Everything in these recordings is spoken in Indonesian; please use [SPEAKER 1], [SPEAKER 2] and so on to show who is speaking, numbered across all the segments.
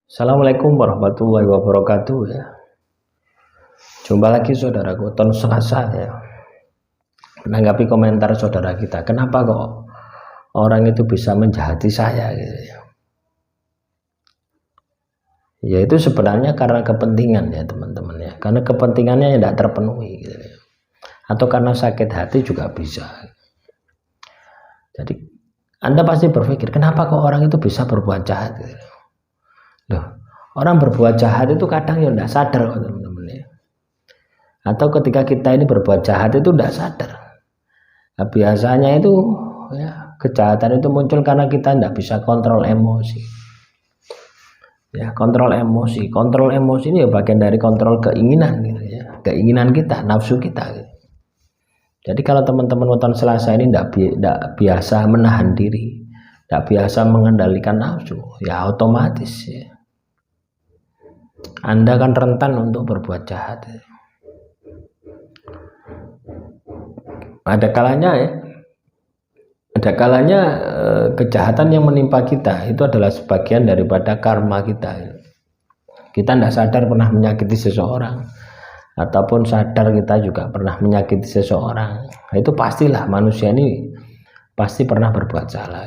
[SPEAKER 1] Assalamualaikum warahmatullahi wabarakatuh ya. Jumpa lagi saudaraku, ton Selasa ya. Menanggapi komentar saudara kita, kenapa kok orang itu bisa menjahati saya gitu ya. Ya itu sebenarnya karena kepentingan ya teman-teman ya. Karena kepentingannya yang tidak terpenuhi gitu ya. Atau karena sakit hati juga bisa. Jadi Anda pasti berpikir, kenapa kok orang itu bisa berbuat jahat gitu. Loh, orang berbuat jahat itu kadang ya tidak sadar teman-teman ya. Atau ketika kita ini berbuat jahat itu tidak sadar. Nah, biasanya itu ya, kejahatan itu muncul karena kita tidak bisa kontrol emosi. Ya, kontrol emosi ini ya bagian dari kontrol keinginan gitu ya. Keinginan kita, nafsu kita gitu. Jadi kalau teman-teman weton Selasa ini tidak biasa menahan diri, tidak biasa mengendalikan nafsu, ya otomatis ya Anda kan rentan untuk berbuat jahat. Ada kalanya kejahatan yang menimpa kita itu adalah sebagian daripada karma kita. Kita tidak sadar pernah menyakiti seseorang, ataupun sadar kita juga pernah menyakiti seseorang. Itu pastilah manusia ini pasti pernah berbuat salah,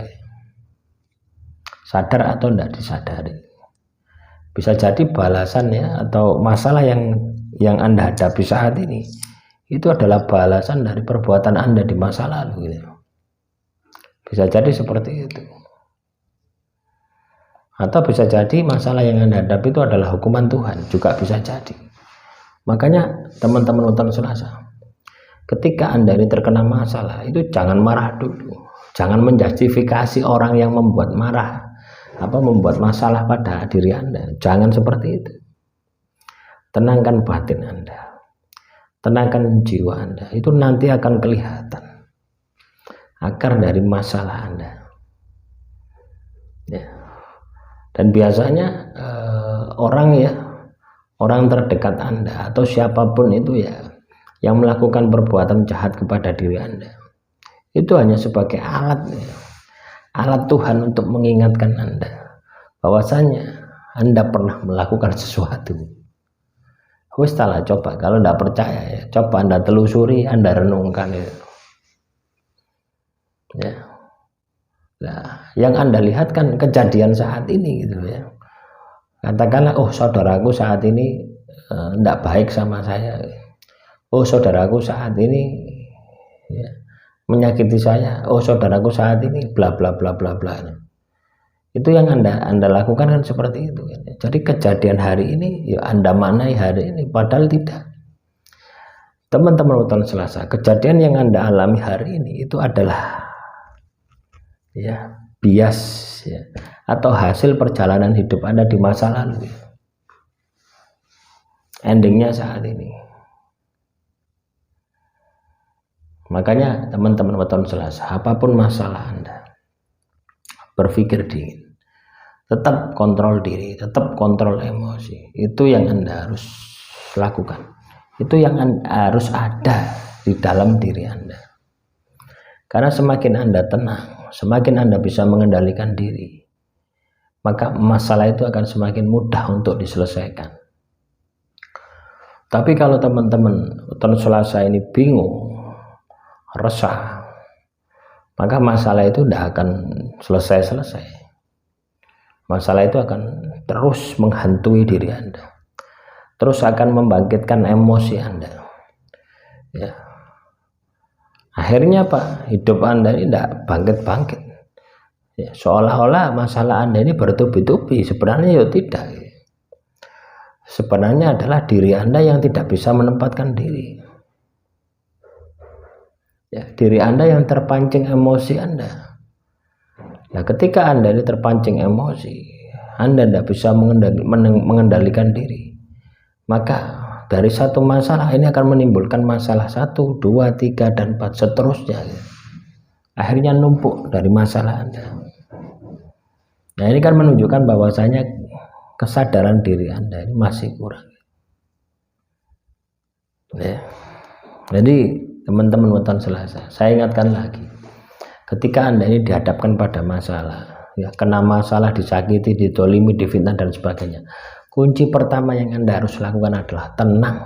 [SPEAKER 1] sadar atau tidak disadari. Bisa jadi balasan ya, atau masalah yang Anda hadapi saat ini itu adalah balasan dari perbuatan Anda di masa lalu gitu. Bisa jadi seperti itu. Atau bisa jadi masalah yang Anda hadapi itu adalah hukuman Tuhan, juga bisa jadi. Makanya teman-teman weton Selasa, ketika Anda ini terkena masalah itu jangan marah dulu. Jangan menjustifikasi orang yang membuat membuat masalah pada diri Anda. Jangan seperti itu. Tenangkan batin Anda, tenangkan jiwa Anda, itu nanti akan kelihatan akar dari masalah Anda ya. Dan biasanya orang terdekat Anda atau siapapun itu ya yang melakukan perbuatan jahat kepada diri Anda itu hanya sebagai alat Tuhan untuk mengingatkan Anda bahwasanya Anda pernah melakukan sesuatu. Setelah coba, kalau tidak percaya ya, coba Anda telusuri, Anda renungkan itu. Ya. Nah, yang Anda lihat kan kejadian saat ini gitu ya. Katakanlah, oh saudaraku saat ini tidak baik sama saya. Oh saudaraku saat ini ya, menyakiti saya. Oh saudaraku saat ini bla bla bla bla bla. Itu yang Anda lakukan kan seperti itu. Jadi kejadian hari ini ya Anda maknai hari ini, padahal tidak. Teman-teman weton Selasa, kejadian yang Anda alami hari ini itu adalah ya bias ya, atau hasil perjalanan hidup Anda di masa lalu. Endingnya saat ini. Makanya teman-teman weton Selasa, apapun masalah Anda, berpikir dingin, tetap kontrol diri, tetap kontrol emosi. Itu yang Anda harus lakukan. Itu yang harus ada di dalam diri Anda. Karena semakin Anda tenang, semakin Anda bisa mengendalikan diri, maka masalah itu akan semakin mudah untuk diselesaikan. Tapi kalau teman-teman weton Selasa ini bingung, resah, maka masalah itu tidak akan selesai-selesai. Masalah itu akan terus menghantui diri Anda, terus akan membangkitkan emosi Anda ya. Akhirnya apa? Hidup Anda ini tidak bangkit-bangkit ya, seolah-olah masalah Anda ini bertubi-tubi. Sebenarnya ya tidak. Sebenarnya adalah diri Anda yang tidak bisa menempatkan diri ya, diri Anda yang terpancing emosi Anda. Nah, ketika Anda ini terpancing emosi, Anda tidak bisa mengendalikan diri, maka dari satu masalah ini akan menimbulkan masalah 1, 2, 3, dan 4 seterusnya. Akhirnya numpuk dari masalah Anda. Nah, ini kan menunjukkan bahwasanya kesadaran diri Anda ini masih kurang ya. Jadi teman-teman weton Selasa, saya ingatkan lagi, ketika Anda ini dihadapkan pada masalah, ya, kena masalah, disakiti, didolimi, difitnah dan sebagainya. Kunci pertama yang Anda harus lakukan adalah tenang.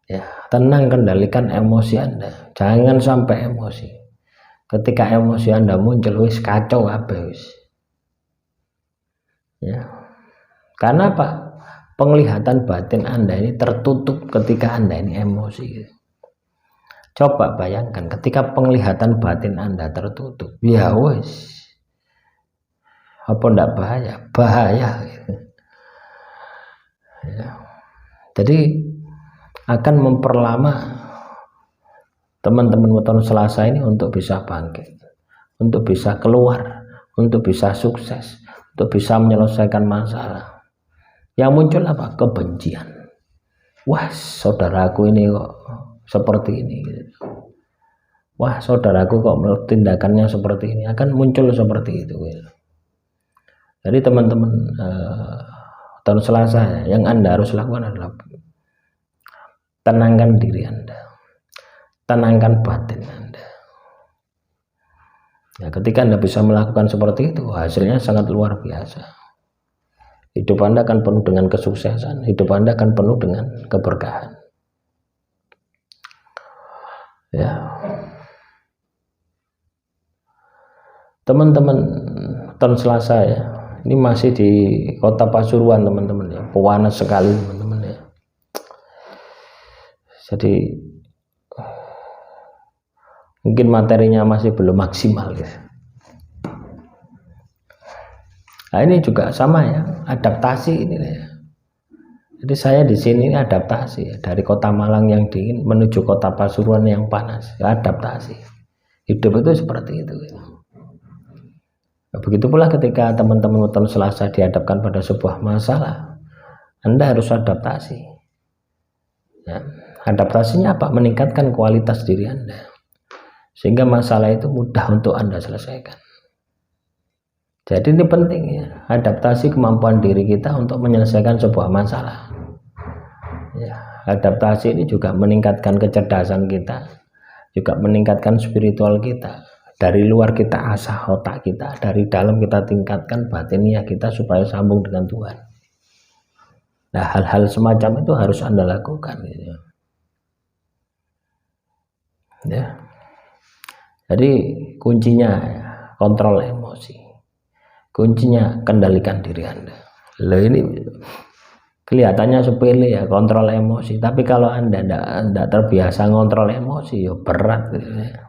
[SPEAKER 1] Ya, tenang, kendalikan emosi Anda. Jangan sampai emosi. Ketika emosi Anda muncul, wis kacau habis. Ya. Karena apa? Penglihatan batin Anda ini tertutup ketika Anda ini emosi. Coba bayangkan ketika penglihatan batin Anda tertutup, ya wes, apa ndak bahaya? Bahaya. Ya. Jadi akan memperlama teman-teman Weton Selasa ini untuk bisa bangkit, untuk bisa keluar, untuk bisa sukses, untuk bisa menyelesaikan masalah. Yang muncul apa? Kebencian. Wah, saudaraku ini kok seperti ini. Wah, saudaraku kok tindakannya seperti ini, akan muncul seperti itu. Jadi teman-teman tahun Selasa, yang Anda harus lakukan adalah tenangkan diri Anda, tenangkan batin Anda. Ya, ketika Anda bisa melakukan seperti itu, hasilnya sangat luar biasa. Hidup Anda akan penuh dengan kesuksesan, hidup Anda akan penuh dengan keberkahan. Ya. Teman-teman tahun Selasa ya, ini masih di kota Pasuruan teman-teman ya, panas sekali teman-teman ya. Jadi mungkin materinya masih belum maksimal ya. Nah ini juga sama ya, adaptasi ini ya. Jadi saya di sini adaptasi ya, dari kota Malang yang dingin menuju kota Pasuruan yang panas, adaptasi. Hidup itu seperti itu ya. Begitu pula ketika teman-teman Weton Selasa dihadapkan pada sebuah masalah, Anda harus adaptasi. Ya, adaptasinya apa? Meningkatkan kualitas diri Anda, sehingga masalah itu mudah untuk Anda selesaikan. Jadi ini penting ya, adaptasi kemampuan diri kita untuk menyelesaikan sebuah masalah. Ya, adaptasi ini juga meningkatkan kecerdasan kita, juga meningkatkan spiritual kita. Dari luar kita asah otak kita, dari dalam kita tingkatkan batiniah kita supaya sambung dengan Tuhan. Nah, hal-hal semacam itu harus Anda lakukan gitu. Ya. Jadi kuncinya kontrol emosi. Kuncinya kendalikan diri Anda. Loh ini kelihatannya sepele ya, kontrol emosi, tapi kalau Anda tidak terbiasa ngontrol emosi, ya berat gitu ya.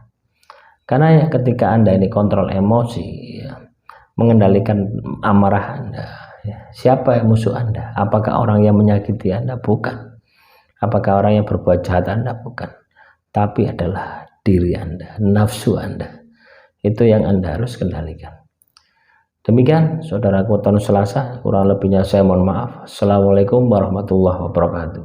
[SPEAKER 1] Karena ya ketika Anda ini kontrol emosi ya, mengendalikan amarah Anda ya, siapa yang musuh Anda? Apakah orang yang menyakiti Anda? Bukan. Apakah orang yang berbuat jahat Anda? Bukan. Tapi adalah diri Anda, nafsu Anda. Itu yang Anda harus kendalikan. Demikian saudaraku Weton Selasa, kurang lebihnya saya mohon maaf. Assalamualaikum warahmatullahi wabarakatuh.